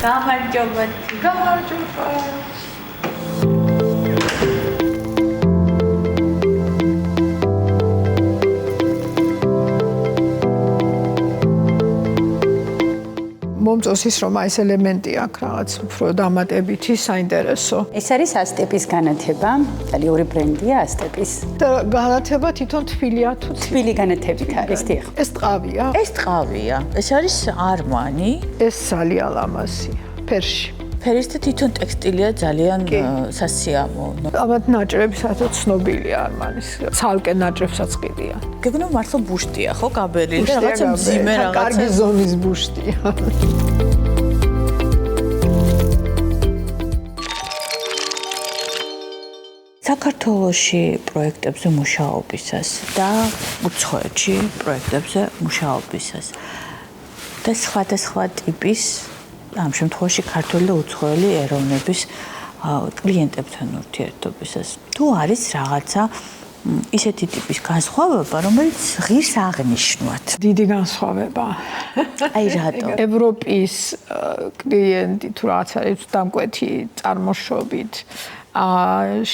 გამარჯობა. გამარჯობა. მომწონს ის რომ ეს ელემენტი აქვს რაღაც უფრო დამატებითი საინტერესო. ეს არის ასტეპის განათება, იტალიური ბრენდია ასტეპის. და განათება თვითონ თბილია თუ თბილი განათებით არის, დიახ. ეს ტყავია? ეს ტყავია. ეს არის არმანი. ეს ძალიან ლამაზია. ფერში. ფერის და თვითონ ტექსტილია ძალიან სასიამო. ამათ ნაჭრები საერთოდ ცნობილია არმანის. ცალკე ნაჭრებსაც ყიდიან. გეგონა მართლა ბუშტია, ხო, გაბელი და რაღაცა მძიმე რაღაცა. კარგი ზომის ბუშტია. საქართველოში პროექტებზე მუშაობისას და უცხოეთში პროექტებზე მუშაობისას და სხვადასხვა ტიპის ამ შემთხვევაში ქართული და უცხოელი ეროვნების კლიენტებთან ურთიერთობისას თუ არის რაღაცა ისეთი ტიპის განსხვავება, რომელიც ღირს აღნიშნვად. დიდი განსხვავება. აი რატო? ევროპის კლიენტი თუ რაღაც არის დამკვეთი წარმოშობით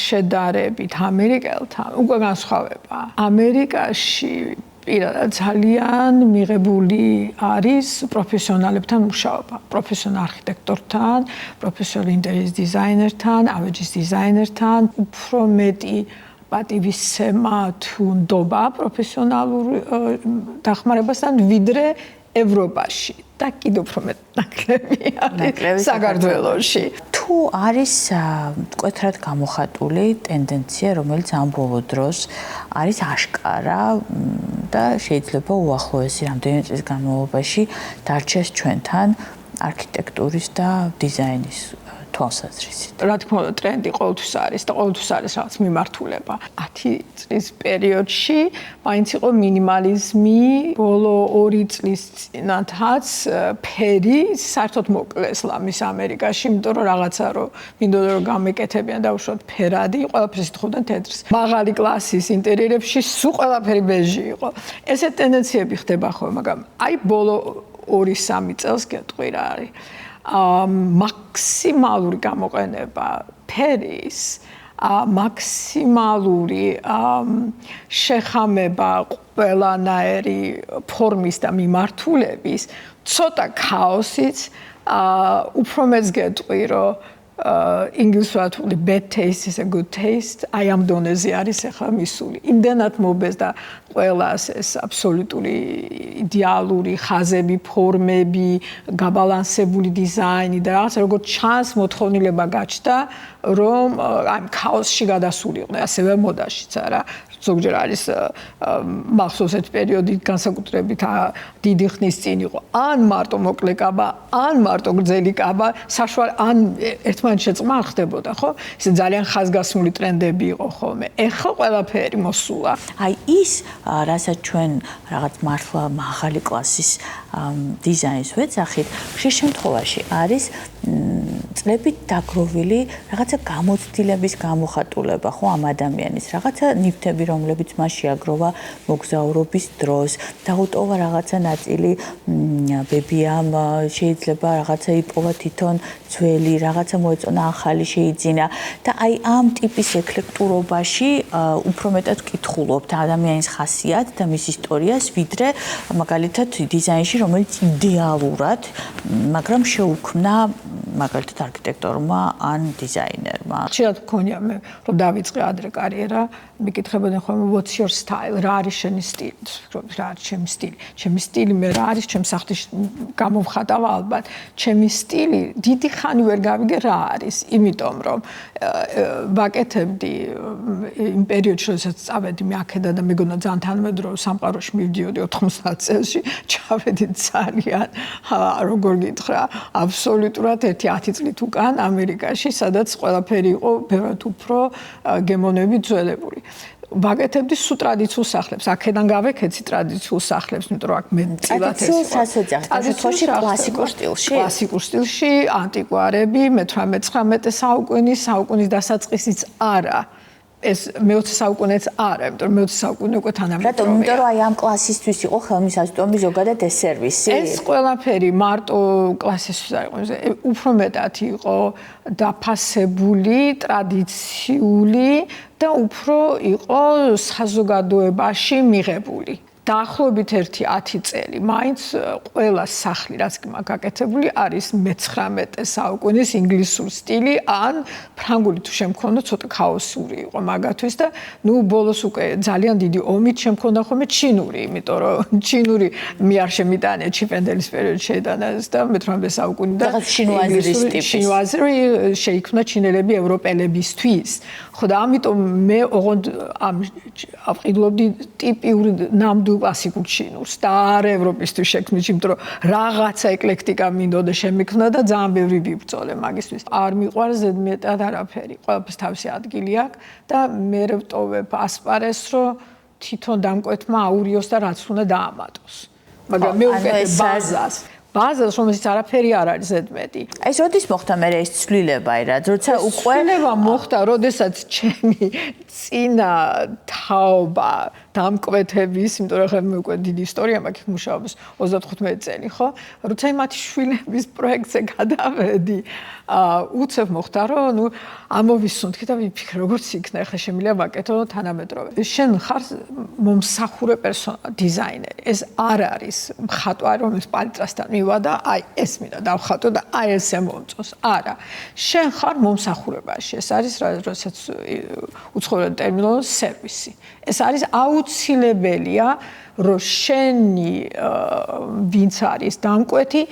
შედარებით ამერიკელთან უკვე განსხვავება. ამერიკაში პირადად ძალიან მიღებული არის პროფესიონალებთან მუშაობა. პროფესიონალ არქიტექტორთან, პროფესიონალ ინტერიერის დიზაინერთან, ავეჯის დიზაინერთან, უფრო მეტი პატივისცემა თუ ნდობა პროფესიონალურ დახმარებასთან ვიდრე ევროპაში და კიდევ უფრო მეტ ნაკლები არის საქართველოში. თუ არის მკვეთრად გამოხატული ტენდენცია, რომელიც ამ ბოლო დროს არის აშკარა და შეიძლება უახლოესი რამდენიმე წლის განმავლობაში დარჩეს ჩვენთან არქიტექტურის და დიზაინის თვალსაზრისით. რა თქმა უნდა, ტრენდი ყოველთვის არის და ყოველთვის არის რაღაც მიმართულება. 10 წლის პერიოდში მაინც იყო მინიმალიზმი, ბოლო 2 წლის წინათაც ფერი საერთოდ მოკლეს ლამის ამერიკაში, იმიტომ რომ რაღაცა რომ მინდოდა რომ გამეკეთებიან და უშუალოდ ფერადი, ყველაფერს ითხოვდნენ თეთრს. მაღალი კლასის ინტერიერებში სულ ყველაფერი ბეჟი იყო. ესეთ ტენდენციები ხდება ხოლმე, მაგრამ აი ბოლო 2-3 წელს გეტყვი რა არის. მაქსიმალური გამოყენება ფერის, მაქსიმალური შეხამება ყველანაირი ფორმის და მიმართულების, ცოტა ქაოსიც, უფრო მეც გეტყვი, რომ ინგლისურად ვთქვი bad taste is a good taste. აი ამ დონეზე არის ახლა მისული. იმდენად მობეს და ყველას ეს აბსოლუტური იდეალური ხაზები, ფორმები, გაბალანსებული დიზაინი და რაღაც როგორც ჩანს მოთხოვნილება გაჩნდა, რომ აი ქაოსში გადასულიყვნენ, ასევე მოდაშიც არა. ზოგჯერ არის მახსოვს ერთ პერიოდი განსაკუთრებით დიდი ხნის წინ იყო ან მარტო მოკლე კაბა, ან მარტო გრძელი კაბა, საშუალო ან ერთმანეთს შეწყმა არ ხდებოდა, ხო? ეს ძალიან ხაზგასმული ტრენდები იყო ხოლმე. ეხლა ყველაფერი მოსულა. აი ის, რასაც ჩვენ რაღაც მართლა მაღალი კლასის დიზაინს ვეძახით, ხშირ შემთხვევაში არის წლებით დაგროვილი რაღაცა გამოცდილების გამოხატულება, ხო, ამ ადამიანის რაღაცა ნივთები, რომლებიც მას შეაგროვა მოგზაურობის დროს, დაუტოვა რაღაცა ნაწილი ბებიამ, შეიძლება რაღაცა იპოვა თვითონ ძველი, რაღაცა მოეწონა ახალი შეიძინა და აი ამ ტიპის ეკლექტურობაში უფრო მეტად ვკითხულობთ ადამიანის ხასიათს და მის ისტორიას, ვიდრე მაგალითად დიზაინში, რომელიც იდეალურად, მაგრამ შეუქმნა მაგალითად არქიტექტორმა ან დიზაინერმა. ხშირად მქონია მე რომ დავიწყე ადრე კარიერა, მიკითხებოდნენ ხოლმე what's your style, რა არის შენი სტილი? რა არის ჩემი სტილი? ჩემი სტილი მე რა არის, ჩემს სახლის გამოვხატავა ალბათ. ჩემი სტილი დიდი ხანი ვერ გავიგე რა არის, იმიტომ რომ ვაკეთებდი იმ პერიოდში, როდესაც წავედი მე აქედა და მეგონა ძალიან თანამედროვე სამყაროში მივდიოდი 90 წელში, ჩავედი ძალიან როგორ გითხრა, აბსოლუტურად 10 წლით უკან ამერიკაში, სადაც ყველაფერი იყო ბევრად უფრო გემონები ძველებული. ვაკეთებდი სულ ტრადიციულ სახლებს. აქედან გავეკეცი ტრადიციულ სახლებს, იმიტომ რომ აქ მე წილად ეს ტრადიციულ კლასიკურ სტილში. კლასიკურ სტილში, ანტიკვარები, მე-18 საუკუნის დასაწყისიც არა. ეს მე-20 საუკუნეც არა, იმიტომ რომ მე-20 საუკუნე უკვე თანამედროვეა. რატომ? იმიტომ რომ აი ამ კლასისთვის იყო ხელმისაწვდომი ზოგადად ეს სერვისი. ეს ყველაფერი მარტო კლასისთვის არ იყო, უფრო მეტად იყო დაფასებული, ტრადიციული და უფრო იყო საზოგადოებაში მიღებული. დაახლოებით 10 წელი მაინც ყველა სახლი რაც გაკეთებული არის მე-19 საუკუნის ინგლისურ სტილი ან ფრანგული თუ შემქონდა ცოტა ქაოსური იყო მაგათვის და ნუ ბოლოს უკვე ძალიან დიდი ომით შემქონდა ხოლმე ჩინური, იმიტომ რომ ჩინური მე არ შემიტანე ჩიპენდელის პერიოდში შედანას და მე-18 საუკუნიდან შინუაზრი შეიქმნა ჩინელები ევროპელებისთვის. ხო და ამიტომ მე ოღონდ ამ ავყიდლობდი ტიპიურ ნამდვილ კლასიკურ ჩინურს და არ ევროპისთვის შექმნით, იმიტომ რომ რაღაცა ეკლექტიკა მინდოდა შემიქმნა და ძალიან ბევრი ვიბრძოლე მაგისთვის. არ მიყვარს ზედმეტად არაფერი. ყველაფერს თავისი ადგილი აქვს და მე ვტოვებ ასპარეს, რომ თვითონ დამკვეთმა აურიოს და რაც უნდა დაამატოს. მაგრამ მე ვუკეთებ ბაზას, რომელსაც არაფერი არ არის ზედმეტი. ეს როდის მოხდა მე ეს ცვლილება რა, როცა უკვე ცვლილება მოხდა, როდესაც ჩემი წინა თაობა დამკვეთების, იმიტომ რომ ხომ უკვე დიდი ისტორია მაქვს მუშაობის 35 წელი, ხო? როცა იმათი შვილების პროექტზე გადავედი, უცებ მოხდა, რომ ნუ ამოვისუნთქი და ვიფიქრე, როგორც იქნა, ახლა შემიძლია ვაკეთო თანამედროვე. შენ ხარ მომსახურე დიზაინერი. ეს არ არის მხატვარი, რომელიც პალიტრასთან მივა და აი ეს მინდა დავხატო და აი ესე მომწონს. არა. შენ ხარ მომსახურებაში. ეს არის რასაც უცხოურად ტერმინოლოგია სერვისი. ეს არის აუცილებელია, რომ შენი ვინც არის დამკვეთი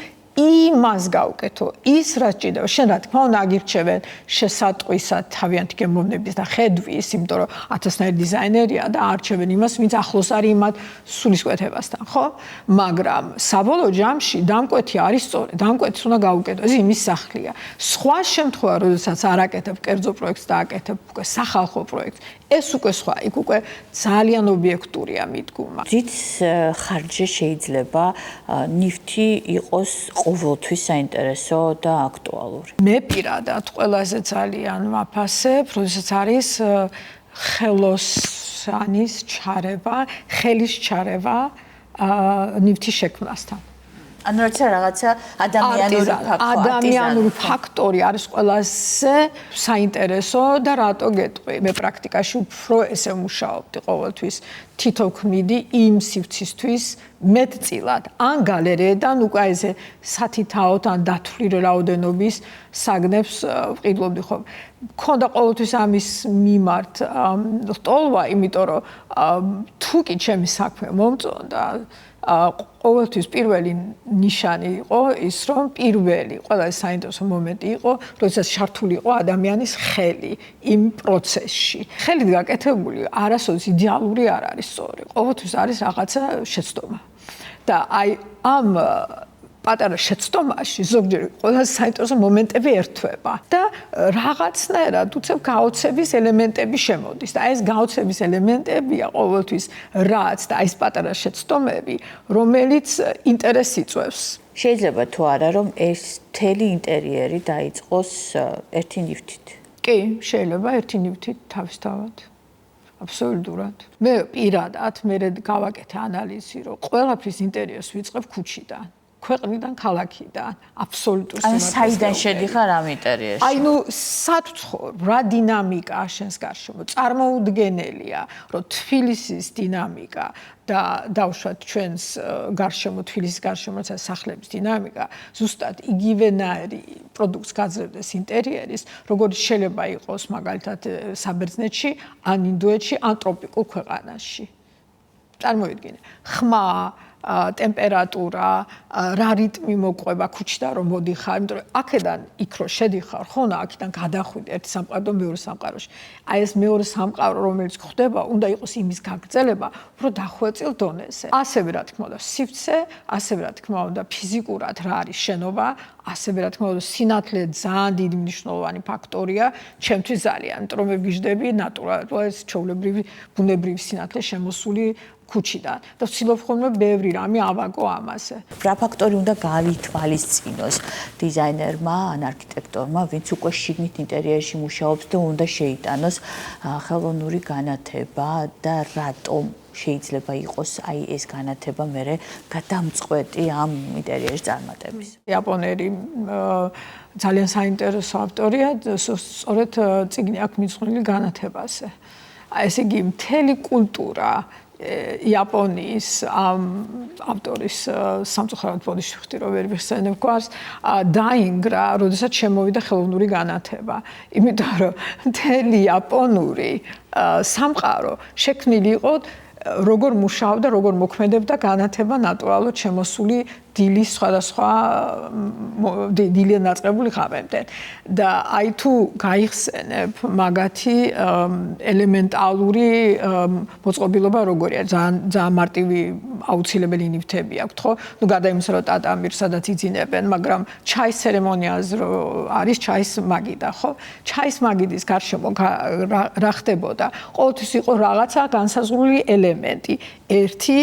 იმას გავკეთო, ის რაც ჭირდება. შენ რა თქმა უნდა აგირჩევენ შესატყვისად თავიანთი გემოვნების და ხედვის, იმიტომ რომ ათასნაირი დიზაინერია და არჩევენ იმას, ვინც ახლოს არის იმათ სულისკვეთებასთან, ხო? მაგრამ საბოლოო ჯამში დამკვეთი არის სწორი, დამკვეთს უნდა გავუკეთო, ეს იმის სახლია. სხვა შემთხვევა, როდესაც არ აკეთებ კერძო პროექტს და აკეთებ უკვე სახალხო პროექტს, ეს უკვე სხვა, იქ უკვე ძალიან ობიექტურია მიდგომა. ძით ხარჯზე შეიძლება ნივთი იყოს ყოველთვის საინტერესო და აქტუალური. მე პირადად ყველაზე ძალიან ვაფასებ, როდესაც არის ხელოსანის ჩარევა, ხელის ჩარევა ნივთის შექმნასთან. ანუ როცა რაღაცა ადამიანური ფაქტორი არის ყველაზე საინტერესო და რატო გეტყვი? მე პრაქტიკაში უფრო ესე მუშაობდი ყოველთვის თითო ქმნიდი იმ სივრცისთვის მეტწილად ან გალერეიდან უკვე ესე სათითაოდ ან დათვლილი რაოდენობის საგნებს ვყიდლობდი ხოლმე. მქონდა ყოველთვის ამის მიმართ ტოლვა, იმიტომ რომ თუ კი ჩემი საქმე მომწონდა ყოველთვის პირველი ნიშანი იყო ის, რომ პირველი ყველაზე საინტერესო მომენტი იყო, როდესაც ჩართული იყო ადამიანის ხელი იმ პროცესში. ხელით გაკეთებული არასოდეს იდეალური არ არის სწორი. ყოველთვის არის რაღაცა შეცდომა. და აი ამ პატარა შეცდომაში ზოგჯერ ყველაზე საინტერესო მომენტები ერთვება და რაღაცნაირად უცებ გაოცების ელემენტები შემოდის და ეს გაოცების ელემენტებია ყოველთვის რაც და ეს პატარა შეცდომები, რომელიც ინტერესს იწვევს. შეიძლება თუ არა რომ ეს მთელი ინტერიერი დაიწყოს ერთი ნივთით. კი, შეიძლება ერთი ნივთით თავისთავად. აბსოლუტურად. მე პირადად მე გავაკეთე ანალიზი, რომ ყველაფრის ინტერიერს ვიწყებ ქუჩიდან. ქვეყნიდან, ქალაქიდან, აბსოლუტურ სიმართლეს. ანუ საიდან შედიხარ ამ ინტერიერში? აი ნუ სათუცხო, რა დინამიკაა შენს გარშემო, წარმოუდგენელია, რომ თბილისის დინამიკა და დავუშვათ ჩვენს გარშემო, თბილისის გარშემო სახლების დინამიკა, ზუსტად იგივენაირი პროდუქტს გაძლევდეს ინტერიერის, როგორც შეიძლება იყოს მაგალითად საბერძნეთში, ან ინდოეთში, ან ტროპიკულ ქვეყანაში. წარმოიდგინე, ხმა ტემპერატურა, რა რიტმი მოყვება ქუჩიდან რომ მოდიხარ, იმიტომ რომ აქედან იქ რო შედიხარ, ხო, აქედან გადახვიდე ერთი სამყაროდან მეორე სამყაროში. აი ეს მეორე სამყარო, რომელიც ხდება, უნდა იყოს იმის გაგრძელება, უფრო დახვეწილ დონეზე. ასევე რა თქმა უნდა, სივრცე, ასევე რა თქმა უნდა, ფიზიკურად რა არის შენობა, ასევე რა თქმა უნდა, სინათლე ძალიან დიდი მნიშვნელოვანი ფაქტორია, ჩემთვის ძალიან, იმიტომ რომ მე ვგიჟდები ნატურალურად, ჩვეულებრივი, ბუნებრივი სინათლე შემოსული ქუჩიდან და ვცდილობ ხოლმე ბევრი ბევრი რამე ავაგო ამაზე. რა ფაქტორი უნდა გავითვალისწინოს დიზაინერმა ან არქიტექტორმა, ვინც უკვე შიგნით ინტერიერში მუშაობს და უნდა შეიტანოს ხელოვნური განათება და რატომ შეიძლება იყოს აი ეს განათება მერე გადამწყვეტი ამ ინტერიერის წარმატების. იაპონელი ძალიან საინტერესო ავტორია, სწორედ წიგნი აქვს მიძღვნილი განათებაზე. ესე იგი მთელი კულტურა იაპონიის ამ ავტორის სამწუხაროდ ბოდიში ხვდი რომ ვერ ვიხსენებ გვარს დაინგრა, როდესაც შემოვიდა ხელოვნური განათება. იმიტომ რომ მთელი იაპონური სამყარო შექმნილი იყო როგორ მუშაობდა, როგორ მოქმედებდა განათება ნატურალურად შემოსული დილის სხვადასხვა დილიდან დაწყებული ხავებიდან. და აი თუ გაიხსენებ მაგათი ელემენტალური მოწყობილობა როგორია, ძალიან მარტივი აუცილებელი ნივთები აქვთ, ხო? ნუ გარდა იმისა, რომ ტატამირს სადაც იძინებენ, მაგრამ ჩაის ცერემონიაზე არის ჩაის მაგიდა, ხო? ჩაის მაგიდის გარშემო რა ხდებოდა? ყოველთვის იყო რაღაცა განსაზღვრული ელემენტი. ერთი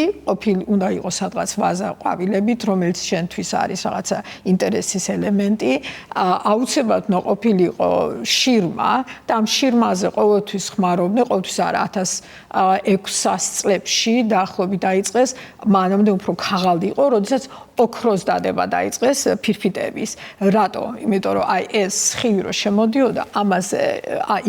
უნდა იყოს სადღაც ვაზა ყვავილებით, რომელიც შენთვის არის რაღაცა ინტერესის ელემენტი, აუცილებლად ყოფილიყო შირმა და ამ შირმაზე ყოველთვის ხმარობდნენ, ყოველთვის არა 1600 წლებში დაახლოებით დაიწყეს, მანამდე უფრო ქაღალდი იყო, როდესაც ოქროს დადება დაიწყეს ფირფიტების. რატო? იმიტომ რომ აი ეს სხივი რო შემოდიოდა, ამაზე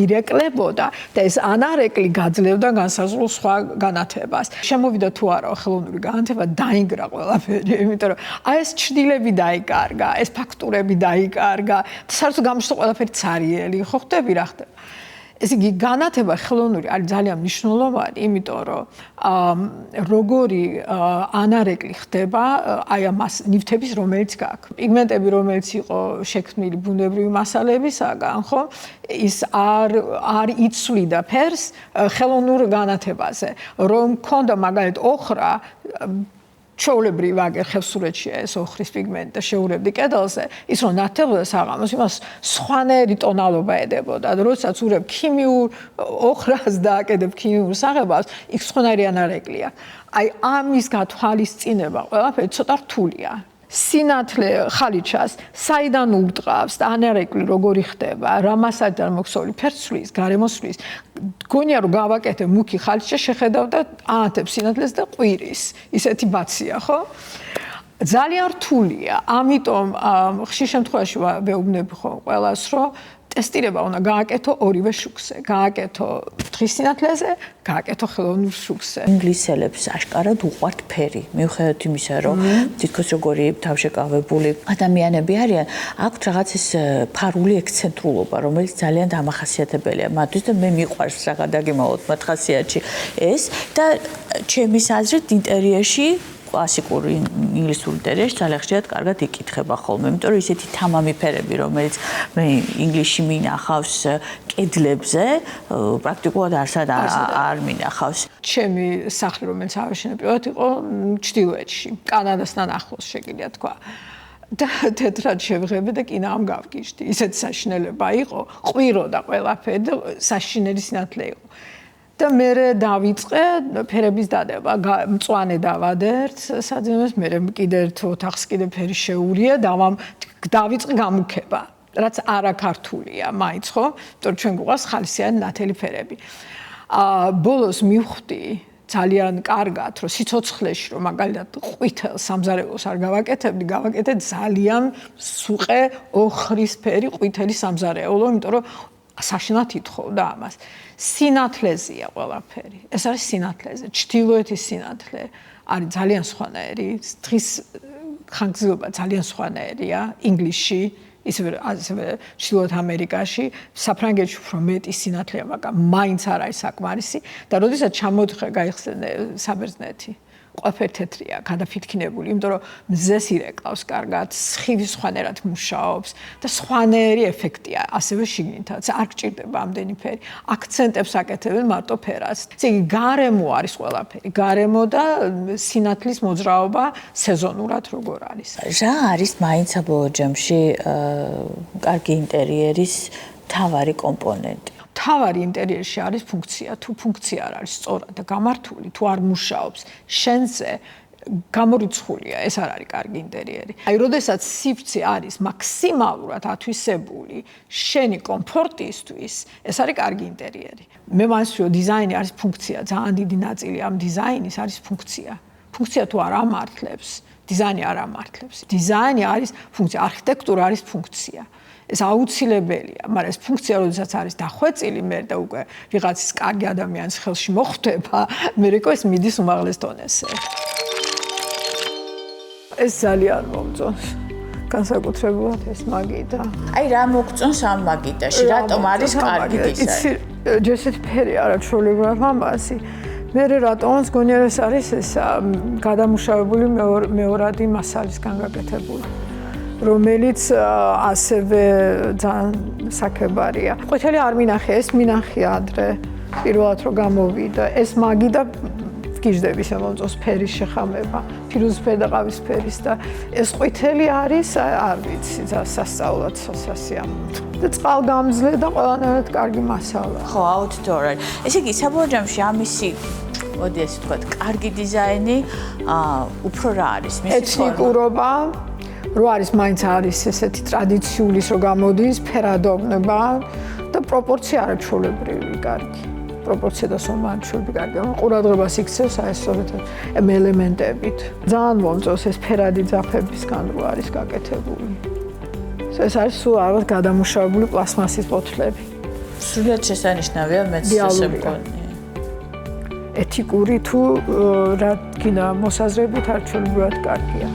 ირეკლებოდა და ეს ანარეკლი გაძლევდა განსაზღვრულ სხვა განათებას. შემოვიდა თუ არა ხელოვნური განათება, დაინგრა ყველაფერი, იმიტომ რომ აი ეს ჩრდილები დაიკარგა, ეს ფაქტურები დაიკარგა, საერთოდ გამოჩნდა ყველაფერი ცარიელი, ხო ხდები რა ხდება? ესე იგი განათება ხელოვნური არის ძალიან მნიშვნელოვანი, იმიტომ რომ როგორი ანარეკლი ხდება აი ამას ნივთების რომელიც გაქვს. პიგმენტები რომელიც იყო შექმნილი ბუნებრივი მასალებისაგან, ხო? ის არ იცვლიდა ფერს ხელოვნურ განათებაზე. რომ მქონდა მაგალითად ოხრა ჩვეულებრივ აგერ ხევსურეთშია ეს ოხრის პიგმენტი და შეურებდი კედელზე, ის რომ ნათელოდა საღამოს, იმას სხვანაირი ტონალობა ედებოდა. და როდესაც ურებ ქიმიურ ოხრას და აკედებ ქიმიურ საღებავს, იქ სხვანაირი ანარეკლია. აი ამის გათვალისწინება ყველაფერი ცოტა რთულია. სინათლე ხალიჩას საიდან ურტყავს და ანარეკლი როგორი ხდება, რა მასალიდან მოქსოვილი ფერცვლის, გარემოსვლის, გონია რომ გავაკეთე მუქი ხალიჩა შეხედავ და აათებ სინათლეს და ყვირის. ისეთი ბაცია, ხო? ძალიან რთულია. ამიტომ ხშირ შემთხვევაში ვეუბნები ხომ ყველას, რომ ტესტირება უნდა გააკეთო ორივე შუქზე, გააკეთო თხრის სინათლეზე, გააკეთო ხელოვნურ შუქზე. ინგლისელებს აშკარად უყვართ ფერი, მიუხედავად იმისა, რომ თითქოს როგორი თავშეკავებული ადამიანები არიან, აქვთ რაღაც ეს ფარული ექსცენტრულობა, რომელიც ძალიან დამახასიათებელია მათთვის და მე მიყვარს რა გადაგიმოვოთ მათ ხასიათში ეს და ჩემის აზრით ინტერიერში კლასიკური ინგლისური ინტერიერში ძალიან ხშირად კარგად იკითხება ხოლმე, იმიტომ რომ ისეთი თამამი ფერები, რომელიც მე ინგლისში მინახავს კედლებზე, პრაქტიკულად არსად არ მინახავს. ჩემი სახლი, რომელიც ავაშენე პირველად იყო ჩრდილოეთში, კანადასთან ახლოს შეგიძლია თქვა. და თეთრად შევღები და კინა ამ გავგიჟდი. ისეთი საშინელება იყო, ყვიროდა ყველაფერი და საშინელი სინათლე იყო. და მე დავიწყე ფერების დადება, მწვანე დავადერთ საძინებას, მე კიდე ერთ ოთახს კიდე ფერი შეურია, დავიწყე გამუქება, რაც არაქართულია, მაინც ხო? იმიტომ რომ ჩვენ გვყავს ხალისიანი ნათელი ფერები. ბოლოს მივხვდი ძალიან კარგად, რომ სიცოცხლეში რომ მაგალითად ყვითელ სამზარეულოს არ გავაკეთე ძალიან სუყე ოხრისფერი ყვითელი სამზარეულო, იმიტომ რომ საშინლად ითხოვდა ამას. სინათლეზეა ყველაფერი. ეს არის სინათლეზე. ჩრდილოეთის სინათლე არის ძალიან სხვანაირი. თხრის ხანგრძლივობა ძალიან სხვანაირია ინგლისში, ისევე ჩრდილოეთ ამერიკაში, საფრანგეთში უფრო მეტი სინათლეა, მაგრამ მაინც არ არის საკმარისი და როდესაც ჩამოთხე გაიხსენე საბერძნეთი. ყველაფერი თეთრია, გადაფითქინებული, იმიტომ რომ მზეს ირეკლავს კარგად, სხივი სხვანაირად მუშაობს და სხვანაირი ეფექტია, ასევე შიგნითაც. არ გჭირდება ამდენი ფერი. აქცენტებს აკეთებენ მარტო ფერას. ესე იგი, გარემო არის ყველაფერი, გარემო და სინათლის მოძრაობა სეზონურად როგორ არის. რა არის მაინც საბოლოო ჯამში კარგი ინტერიერის მთავარი კომპონენტი? თავარი ინტერიერში არის ფუნქცია. თუ ფუნქცია არ არის სწორად და გამართული, თუ არ მუშაობს შენზე, გამორიცხულია, ეს არ არის კარგი ინტერიერი. აი, როდესაც სივრცე არის მაქსიმალურად ათვისებული შენი კომფორტისთვის, ეს არის კარგი ინტერიერი. მე მგონია, რომ დიზაინი არის ფუნქცია, ძალიან დიდი ნაწილი ამ დიზაინის არის ფუნქცია. ფუნქცია თუ არ ამართლებს, დიზაინი არ ამართლებს. დიზაინი არის ფუნქცია, არქიტექტურა არის ფუნქცია. ეს აუცილებელია, მაგრამ ეს ფუნქცია, როდესაც არის დახვეწილი, მე და უკვე ვიღაცის კარგი ადამიანის ხელში მოხვდება, მე რეკო ეს მიდის უმაღლეს დონეზე. ეს ძალიან მომწონს. განსაკუთრებულად ეს მაგიდა. აი რა მოგწონს ამ მაგიდაში? რატომ არის კარგი დიზაინი? იცი, ჯესეთი ფერი არა ჩვეულებრივ ამასი. მე რატომაც გონია ეს არის ეს გადამუშავებული მეორადი მასალისგან გაკეთებული. რომელიც ასევე ძალიან საქებარია. ყვითელი არ მინახე, ეს მინახე ადრე. პირველად რომ გამოვიდა, ეს მაგიდა გიჟდები შემომწონს ფერის შეხამება, ფირუზფერი და ყავისფერის და ეს ყვითელი არის, არ ვიცი, სასწაულად სასიამოვნო. და წყალგამძლე და ყველანაირად კარგი მასალა. ხო, აუდიტორია. ესე იგი, საბოლოო ჯამში ამისი მოდი ასე ვთქვათ, კარგი დიზაინი უფრო რა არის? ეთნიკურობა რო არის მაინც არის ესეთი ტრადიციული რო გამოდის ფერადოვნება და პროპორცია არაჩვეულებრივი კარგი. პროპორცია და სომა არაჩვეულებრივი კარგი. ყურადღებას იქცევს აი ეს სწორედ ამ ელემენტებით. ძალიან მომწონს ეს ფერადი ძაფებისგან რო არის გაკეთებული. ეს არის სულ ალბათ გადამუშავებული პლასმასის ბოთლები. სრულიად შესანიშნავია მეც ესე მგონია. ეთიკური თუ რა გინდა მოსაზრებით არაჩვეულებრივად კარგია.